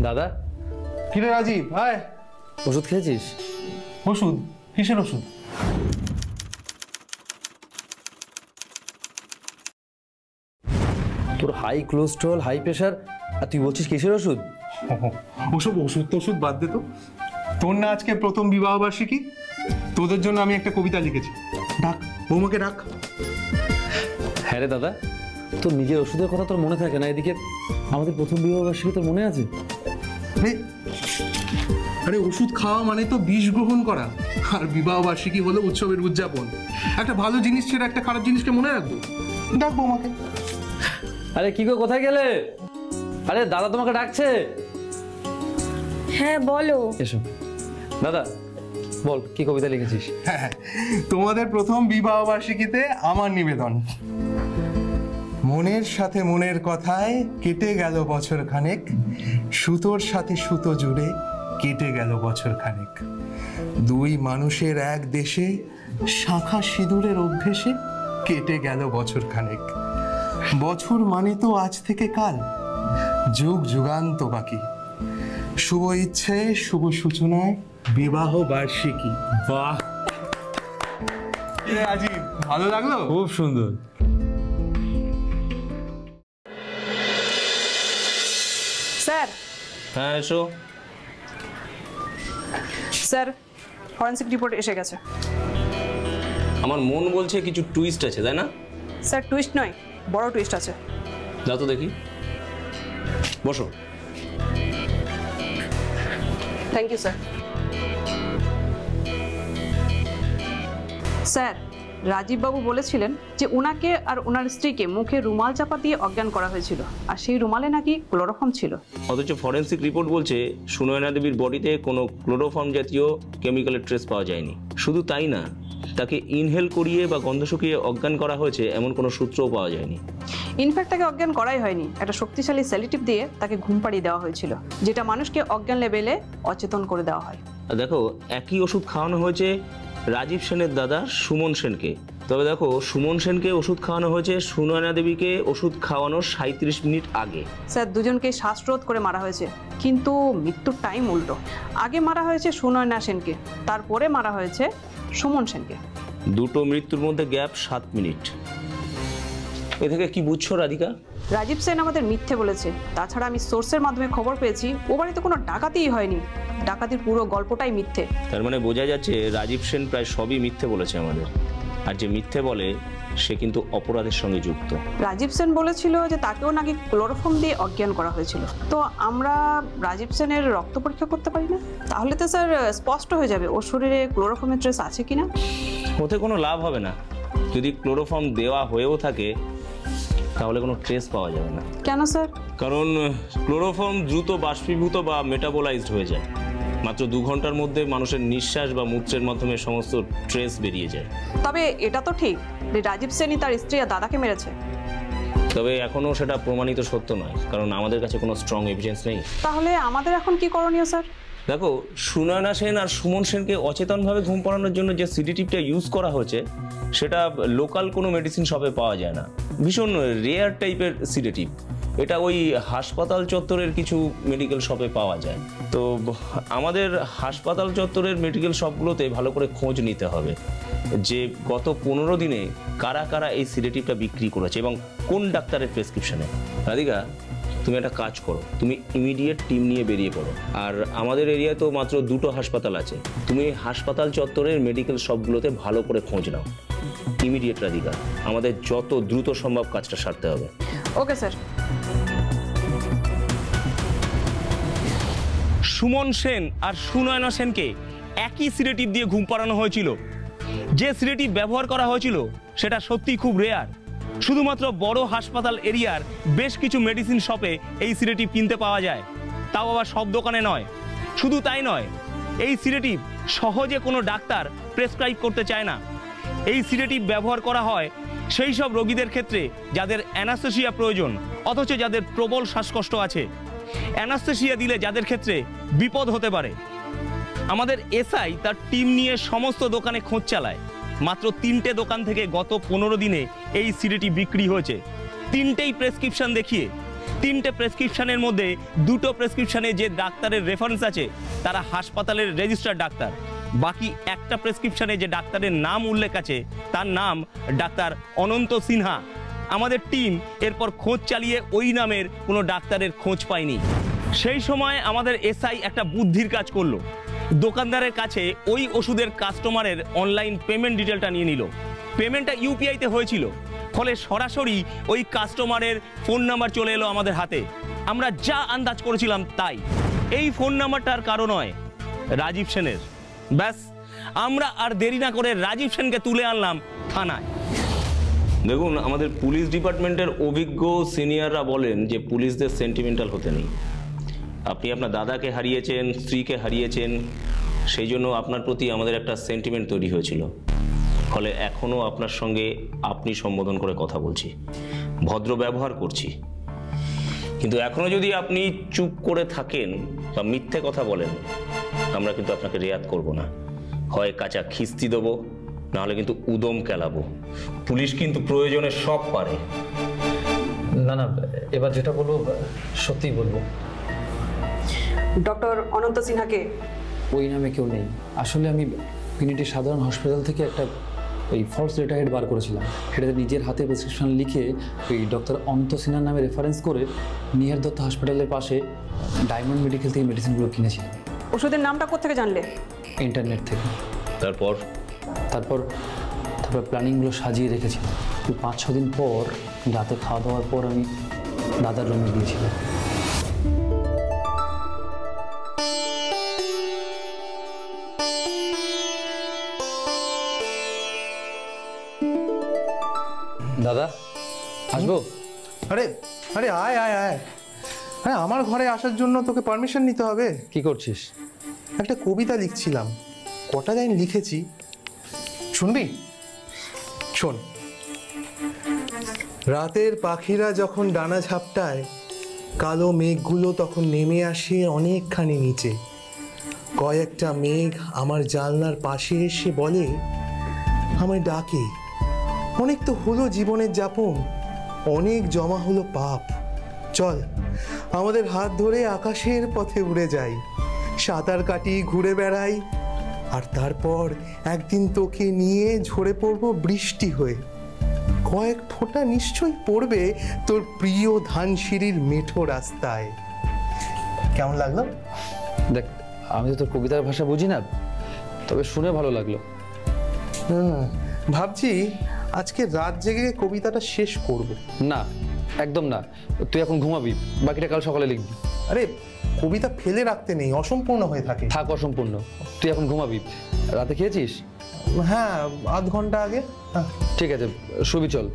দাদা কিরে রাজীব, হায়। ওষুধ খেয়েছিস? ওষুধ? কিসের ওষুধ? তোর হাই কোলেস্টেরল, হাই প্রেশার, আর তুই বলছিস কিসের ওষুধ? ওসব ওষুধ তো ওষুধ বাদ দে তো। তোর না আজকে প্রথম বিবাহ বার্ষিকী, তোদের জন্য আমি একটা কবিতা লিখেছি। ডাক, বৌমাকে ডাক। হ্যাঁ রে দাদা, তোর নিজের ওষুধের কথা তোর মনে থাকে না, এদিকে আমাদের প্রথম বিবাহ বার্ষিকী তোর মনে আছে? আরে ওষুধ খাওয়া মানে তো বিষ গ্রহণ করা, আর বিবাহ বার্ষিকী হলো উৎসবের উদযাপন। একটা ভালো জিনিস ছেড়ে একটা খারাপ জিনিসকে মনে রাখবো। ডাক বৌমাকে। আরে কি গো, কোথায় গেলে? আরে দাদা তোমাকে ডাকছে। হ্যাঁ বলো। এসো দাদা, বল কি কবিতা লিখেছিস? হ্যাঁ, তোমাদের প্রথম বিবাহ বার্ষিকীতে আমার নিবেদন। মনের সাথে মনের কথায় কেটে গেল বছর খানেক, সুতোর সাথে সুতো জুড়ে কেটে গেল বছর খানেক। দুই মানুষের এক দেশে শাখা সিঁদুরের অভ্যেসে কেটে গেল বছর খানেক। বছর মানে তো আজ থেকে কাল, যুগ যুগান্ত বাকি। শুভ ইচ্ছে শুভ সূচনায় বিবাহ বার্ষিকী। বাহ, রাজীব ভালো লাগলো? খুব সুন্দর। স্যার। হ্যাঁ এসো। স্যার, ফরেনসিক রিপোর্ট এসে গেছে। আমার মন বলছে কিছু টুইস্ট আছে, তাই না? স্যার টুইস্ট নয়, বড় টুইস্ট আছে। যাও তো দেখি, বসো। Thank you sir. স্যার, রাজীববাবু বলেছিলেন যে ওনাকে আর ওনার স্ত্রীকে মুখে রুমাল চাপা দিয়ে অজ্ঞান করা হয়েছিল, আর সেই রুমালে নাকি ক্লোরোফর্ম ছিল। অথচ ফরেন্সিক রিপোর্ট বলছে সুনয়না দেবীর বডিতে কোনো ক্লোরোফর্ম জাতীয় কেমিক্যালের ট্রেস পাওয়া যায়নি। শুধু তাই না, তাকে ইনহেল করিয়ে বা গন্ধ শুকিয়ে অজ্ঞান করা হয়েছে এমন কোনো সূত্রও পাওয়া যায়নি। ইনফ্যাক্ট তাকে অজ্ঞান করাই হয়নি, একটা শক্তিশালী সেলিটিভ দিয়ে তাকে ঘুম পাড়িয়ে দেওয়া হয়েছিল, যেটা মানুষকে অজ্ঞান লেভেলে অচেতন করে দেওয়া হয়। আর দেখো, একই ওষুধ খাওয়ানো হয়েছে রাজীব সেনের দাদা সুমন সেনকে। তবে দেখো, সুমন সেনকে ওষুধ খাওয়ানো হয়েছে সুনয়না দেবীকে ওষুধ খাওয়ানোর 37 মিনিট আগে। স্যার, দুজনকে শ্বাসরোধ করে মারা হয়েছে, কিন্তু মৃত্যুর টাইম উল্টো। আগে মারা হয়েছে সুনয়না সেনকে, তারপরে মারা হয়েছে সুমন সেনকে। দুটো মৃত্যুর মধ্যে গ্যাপ 7 মিনিট। এ থেকে কি বুঝছো রাধিকা? রাজীব সেন আমাদের মিথ্যে বলেছে। তাছাড়া আমি সোর্সের মাধ্যমে খবর পেয়েছি ও বাড়িতে কোনো ডাকাতিই হয়নি, ডাকাতির পুরো গল্পটাই মিথ্যে। তার মানে বোঝা যাচ্ছে রাজীব সেন প্রায় সবই মিথ্যে বলেছে আমাদের, আর যে মিথ্যে বলে সে কিন্তু অপরাধের সঙ্গে যুক্ত। রাজীব সেন বলেছিল যে তাকেও নাকি ক্লোরোফর্ম দিয়ে অজ্ঞান করা হয়েছিল। তো আমরা রাজীব সেনের রক্ত পরীক্ষা করতে পারি না? তাহলে তো স্যার স্পষ্ট হয়ে যাবে ওর শরীরে ক্লোরোফর্মের ট্রেস আছে কিনা। ওতে কোনো লাভ হবে না। যদি ক্লোরোফর্ম দেওয়া হয়েও থাকে তাহলে কোনো ট্রেস পাওয়া যাবে না। কেন স্যার? কারণ ক্লোরোফর্ম দ্রুত বাষ্পীভূত বা মেটাবোলাইজড হয়ে যায়। মাত্র 2 ঘন্টার মধ্যে মানুষের নিঃশ্বাস বা মূত্রের মাধ্যমে সমস্ত ট্রেস বেরিয়ে যায়। তবে এটা তো ঠিক যে রাজীব সেনই তার স্ত্রী আর দাদাকে মেরেছে। তবে এখনো সেটা প্রমাণিত সত্য নয়, কারণ আমাদের কাছে কোনো স্ট্রং এভিডেন্স নেই। তাহলে আমাদের এখন কি করণীয় স্যার? দেখো, সুনয়না সেন আর সুমন সেনকে অচেতনভাবে ঘুম পাড়ানোর জন্য যে সিডেটিভটা ইউজ করা হয়েছে সেটা লোকাল কোনো মেডিসিন শপে পাওয়া যায় না। ভীষণ রেয়ার টাইপের সিডেটিভ। এটা ওই হাসপাতাল চত্বরের কিছু মেডিকেল শপে পাওয়া যায়। তো আমাদের হাসপাতাল চত্বরের মেডিকেল শপগুলোতে ভালো করে খোঁজ নিতে হবে যে গত 15 দিনে কারা কারা এই সিডেটিভটা বিক্রি করেছে এবং কোন ডাক্তারের প্রেসক্রিপশনে। রাধিকা, তুমি একটা কাজ করো, তুমি ইমিডিয়েট টিম নিয়ে বেরিয়ে পড়ো। আর আমাদের এরিয়ায় তো মাত্র 2টো হাসপাতাল আছে, তুমি হাসপাতাল চত্বরের মেডিকেল শপগুলোতে ভালো করে খোঁজ নাও। ইমিডিয়েট রাধিকা, আমাদের যত দ্রুত সম্ভব কাজটা সারতে হবে। Okay sir. সুমন সেন আর সুনয়না সেনকে একই সিডেটিভ দিয়ে ঘুম পাড়ানো হয়েছিল। যে সিডেটিভ ব্যবহার করা হয়েছিল সেটা সত্যিই খুব রেয়ার। শুধুমাত্র বড় হাসপাতাল এরিয়ার বেশ কিছু মেডিসিন শপে এই সিডেটিভ কিনতে পাওয়া যায়, তাও আবার সব দোকানে নয়। শুধু তাই নয়, এই সিডেটিভ সহজে কোনো ডাক্তার প্রেসক্রাইব করতে চায় না। এই সিডেটিভ ব্যবহার করা হয় সেই সব রোগীদের ক্ষেত্রে যাদের অ্যানাস্থেসিয়া প্রয়োজন, অথচ যাদের প্রবল শ্বাসকষ্ট আছে। অ্যানাস্থেসিয়া দিলে যাদের ক্ষেত্রে বিপদ হতে পারে। আমাদের এসআই তার টিম নিয়ে সমস্ত দোকানে খোঁজ চালায়। মাত্র 3টে দোকান থেকে গত 15 দিনে এই সিডেটিভ বিক্রি হয়েছে। 3টেই প্রেসক্রিপশন দেখিয়ে 3টে প্রেসক্রিপশনের মধ্যে 2টো প্রেসক্রিপশনে যে ডাক্তারের রেফারেন্স আছে তারা হাসপাতালের রেজিস্টার্ড ডাক্তার, বাকি একটা প্রেসক্রিপশনে যে ডাক্তারের নাম উল্লেখ আছে তার নাম ডাক্তার অনন্ত সিনহা। আমাদের টিম এরপর খোঁজ চালিয়ে ওই নামের কোনো ডাক্তারের খোঁজ পায়নি। সেই সময় আমাদের এসআই একটা বুদ্ধির কাজ করলো, দোকানদারের কাছে ওই ওষুধের কাস্টমারের অনলাইন পেমেন্ট ডিটেলটা নিয়ে নিল। পেমেন্টটা ইউপিআইতে হয়েছিল, ফলে সরাসরি ওই কাস্টমারের ফোন নাম্বার চলে এলো আমাদের হাতে। আমরা যা আন্দাজ করেছিলাম তাই। এই ফোন নাম্বারটার কারণ নয়, রাজীব সেনের। ব্যাস, আমরা আর দেরি না করে রাজীব সেনকে তুলে আনলাম থানায়। দেখুন, আমাদের পুলিশ ডিপার্টমেন্টের অভিজ্ঞ সিনিয়ররা বলেন যে পুলিশদের সেন্টিমেন্টাল হতে নেই। আপনি আপনার দাদাকে হারিয়েছেন, স্ত্রীকে হারিয়েছেন, সেই জন্য আপনার প্রতি আমাদের একটা সেন্টিমেন্ট তৈরি হয়েছিল। ফলে এখনও আপনার সঙ্গে আপনি সম্বোধন করে কথা বলছি, ভদ্র ব্যবহার করছি। কিন্তু এখনও যদি আপনি চুপ করে থাকেন বা মিথ্যে কথা বলেন, আমরা কিন্তু আপনাকে রেয়াত করব না। হয় কাঁচা খিস্তি দেবো, নাহলে কিন্তু উদম কেলাবো। পুলিশ কিন্তু প্রয়োজনে সব পারে। না না, এবার যেটা বলবো সত্যিই বলবো। ডক্টর অনন্ত সিনহাকে ওই নামে কেউ নেই। আসলে আমি পিনিটি সাধারণ হসপিটাল থেকে একটা ওই ফলস লেটারহেড বার করেছিলাম, সেটাতে নিজের হাতে প্রেসক্রিপশন লিখে ওই ডক্টর অনন্ত সিনহার নামে রেফারেন্স করে নিহার দত্ত হসপিটালের পাশে ডায়মন্ড মেডিকেল থেকে মেডিসিনগুলো কিনেছিলাম। ওষুধের নামটা কোত্থেকে জানলে? ইন্টারনেট থেকে। তারপর তারপর প্ল্যানিংগুলো সাজিয়ে রেখেছিলাম। 5-6 দিন পর রাতে খাওয়া দাওয়ার পর আমি দাদার রুমে গিয়েছিলাম। দাদা, আসবো? আরে আরে আয় আয় আয়। হ্যাঁ, আমার ঘরে আসার জন্য তোকে পারমিশন নিতে হবে। কি করছিস? একটা কবিতা লিখছিলাম, কটা লাইন লিখেছি, শুনবি? শোন। রাতের পাখিরা যখন ডানা ঝাপটায়, কালো মেঘগুলো তখন নেমে আসে অনেকখানি নিচে। কয়েকটা মেঘ আমার জানলার পাশে এসে বলে, আমায় ডাকে। অনেক তো হলো জীবনের যাপন, অনেক জমা হলো পাপ। চল আমাদের হাত ধরে আকাশের পথে উড়ে যাই, সাঁতার কাটি, ঘুরে বেড়াই, আর তারপর একদিন তোকে নিয়ে ঝরে পড়বো বৃষ্টি হয়ে। কয়েক ফোঁটা নিশ্চয়ই পড়বে তোর প্রিয় ধানসিঁড়ির মেঠো রাস্তায়। কেমন লাগলো? দেখ, আমি তো তোর কবিতার ভাষা বুঝি না, তবে শুনে ভালো লাগলো। ভাবছি আজকে রাত জেগে কবিতাটা শেষ করব। না, একদম না। তুই এখন ঘুমাবি, বাকিটা কাল সকালে লিখবি। আরে, কবিতা ফেলে রাখতে নেই, অসম্পূর্ণ হয়ে থাকে। থাক অসম্পূর্ণ। তুই এখন ঘুমাবি। রাতে খেয়েছিস? হ্যাঁ, আধ ঘন্টা আগে। হ্যাঁ, ঠিক আছে, শুবি, চল।